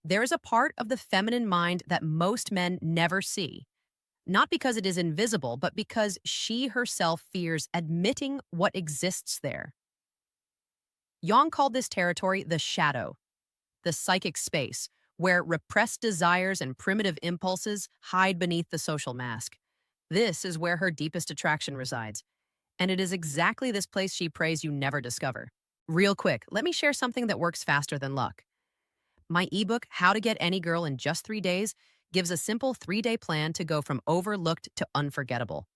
There is a part of the feminine mind that most men never see, not because it is invisible, but because she herself fears admitting what exists there. Jung called this territory the shadow, the psychic space, where repressed desires and primitive impulses hide beneath the social mask. This is where her deepest attraction resides, and it is exactly this place she prays you never discover. Real quick, let me share something that works faster than luck. My ebook, How to Get Any Girl in Just 3 Days, gives a simple 3-day plan to go from overlooked to unforgettable.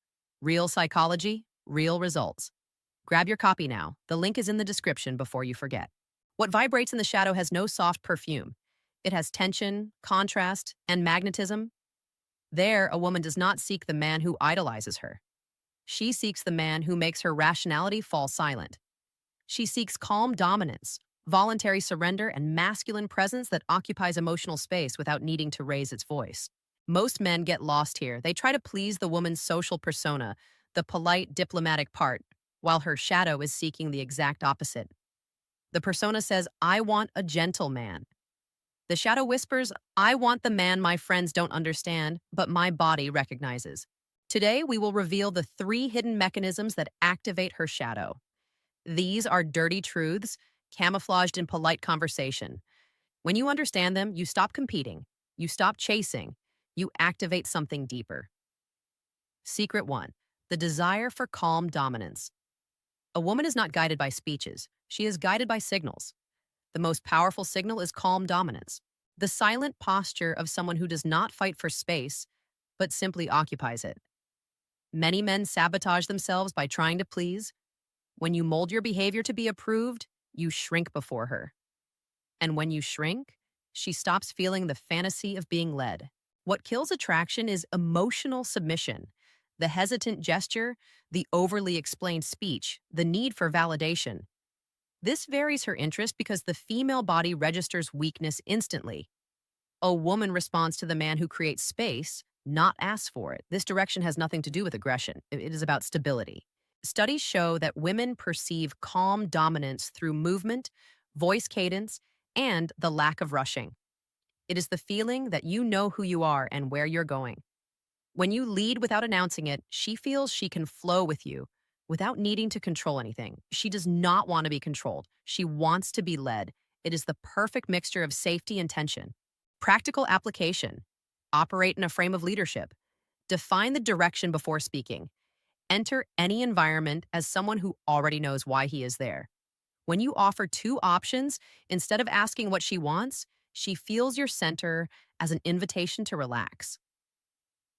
Real psychology, real results. Grab your copy now. The link is in the description before you forget. What vibrates in the shadow has no soft perfume. It has tension, contrast, and magnetism. There, a woman does not seek the man who idolizes her. She seeks the man who makes her rationality fall silent. She seeks calm dominance, voluntary surrender, and masculine presence that occupies emotional space without needing to raise its voice. Most men get lost here. They try to please the woman's social persona, the polite, diplomatic part, while her shadow is seeking the exact opposite. The persona says, "I want a gentle man." The shadow whispers, "I want the man my friends don't understand, but my body recognizes." Today, we will reveal the 3 hidden mechanisms that activate her shadow. These are dirty truths, camouflaged in polite conversation. When you understand them, you stop competing, you stop chasing, you activate something deeper. Secret 1, the desire for calm dominance. A woman is not guided by speeches, she is guided by signals. The most powerful signal is calm dominance, the silent posture of someone who does not fight for space, but simply occupies it. Many men sabotage themselves by trying to please. When you mold your behavior to be approved, you shrink before her. And when you shrink, she stops feeling the fantasy of being led. What kills attraction is emotional submission, the hesitant gesture, the overly explained speech, the need for validation. This varies her interest because the female body registers weakness instantly. A woman responds to the man who creates space, not asks for it. This direction has nothing to do with aggression. It is about stability. Studies show that women perceive calm dominance through movement, voice cadence, and the lack of rushing. It is the feeling that you know who you are and where you're going. When you lead without announcing it, she feels she can flow with you without needing to control anything. She does not want to be controlled. She wants to be led. It is the perfect mixture of safety and tension. Practical application. Operate in a frame of leadership. Define the direction before speaking. Enter any environment as someone who already knows why he is there. When you offer 2 options, instead of asking what she wants, she feels your center as an invitation to relax.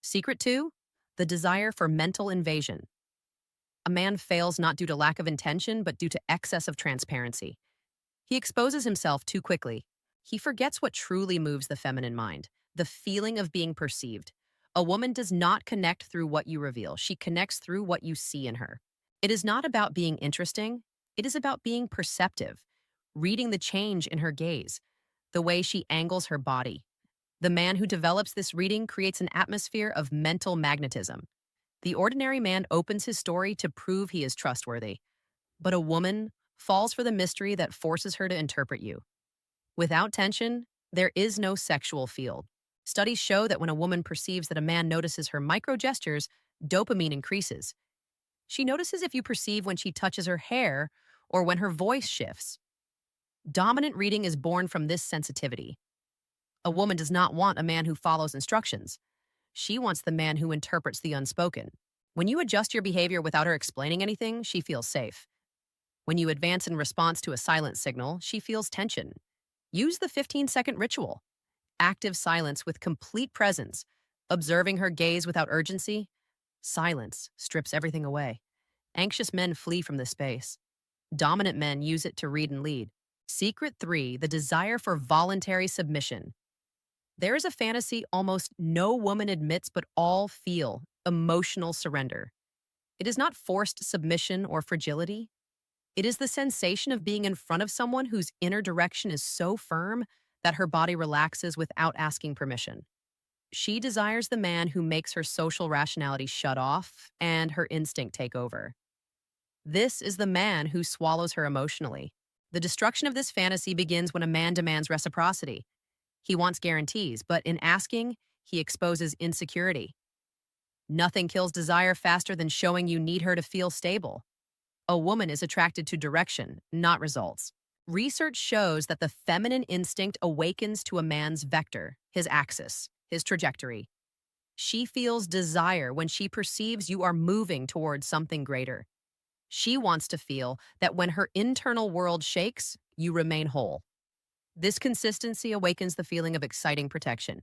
Secret 2, the desire for mental invasion. A man fails not due to lack of intention, but due to excess of transparency. He exposes himself too quickly. He forgets what truly moves the feminine mind, the feeling of being perceived. A woman does not connect through what you reveal. She connects through what you see in her. It is not about being interesting. It is about being perceptive, reading the change in her gaze, the way she angles her body. The man who develops this reading creates an atmosphere of mental magnetism. The ordinary man opens his story to prove he is trustworthy, but a woman falls for the mystery that forces her to interpret you. Without tension, there is no sexual field. Studies show that when a woman perceives that a man notices her micro gestures, dopamine increases. She notices if you perceive when she touches her hair or when her voice shifts. Dominant reading is born from this sensitivity. A woman does not want a man who follows instructions. She wants the man who interprets the unspoken. When you adjust your behavior without her explaining anything, she feels safe. When you advance in response to a silent signal, she feels tension. Use the 15-second ritual. Active silence with complete presence, observing her gaze without urgency. Silence strips everything away. Anxious men flee from this space. Dominant men use it to read and lead. Secret 3, the desire for voluntary submission. There is a fantasy almost no woman admits but all feel: emotional surrender. It is not forced submission or fragility. It is the sensation of being in front of someone whose inner direction is so firm that her body relaxes without asking permission. She desires the man who makes her social rationality shut off and her instinct take over. This is the man who swallows her emotionally. The destruction of this fantasy begins when a man demands reciprocity. He wants guarantees, but in asking, he exposes insecurity. Nothing kills desire faster than showing you need her to feel stable. A woman is attracted to direction, not results. Research shows that the feminine instinct awakens to a man's vector, his axis, his trajectory. She feels desire when she perceives you are moving towards something greater. She wants to feel that when her internal world shakes, you remain whole. This consistency awakens the feeling of exciting protection.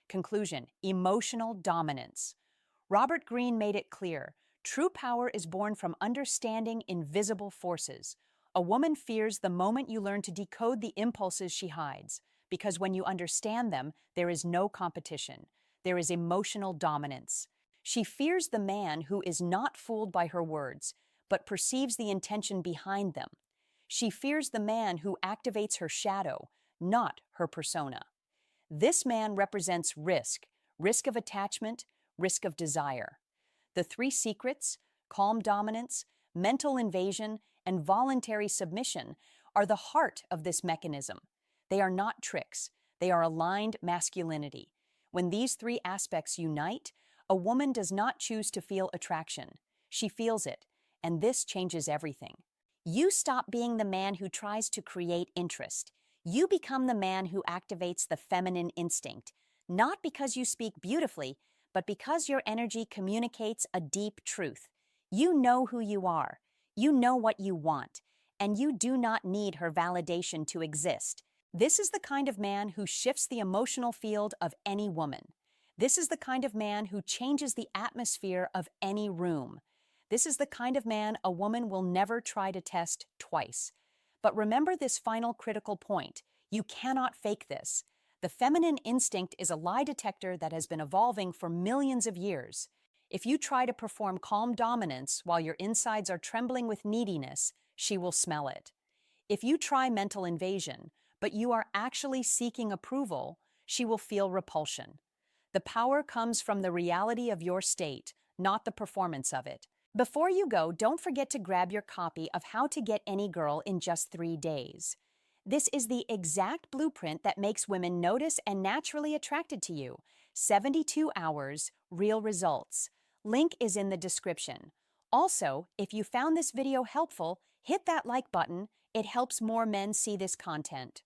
Conclusion: emotional dominance. Robert Greene made it clear true power is born from understanding invisible forces. A woman fears the moment you learn to decode the impulses she hides, because when you understand them, there is no competition. There is emotional dominance. She fears the man who is not fooled by her words, but perceives the intention behind them. She fears the man who activates her shadow, not her persona. This man represents risk, risk of attachment, risk of desire. The three secrets, calm dominance, mental invasion, and voluntary submission, are the heart of this mechanism. They are not tricks, they are aligned masculinity. When these three aspects unite, a woman does not choose to feel attraction. She feels it, and this changes everything. You stop being the man who tries to create interest. You become the man who activates the feminine instinct, not because you speak beautifully, but because your energy communicates a deep truth. You know who you are, you know what you want, and you do not need her validation to exist. This is the kind of man who shifts the emotional field of any woman. This is the kind of man who changes the atmosphere of any room. This is the kind of man a woman will never try to test twice. But remember this final critical point: you cannot fake this. The feminine instinct is a lie detector that has been evolving for millions of years. If you try to perform calm dominance while your insides are trembling with neediness, she will smell it. If you try mental invasion, but you are actually seeking approval, she will feel repulsion. The power comes from the reality of your state, not the performance of it. Before you go, don't forget to grab your copy of How to Get Any Girl in Just 3 Days. This is the exact blueprint that makes women notice and naturally attracted to you. 72 hours, real results. Link is in the description. Also, if you found this video helpful, hit that like button. It helps more men see this content.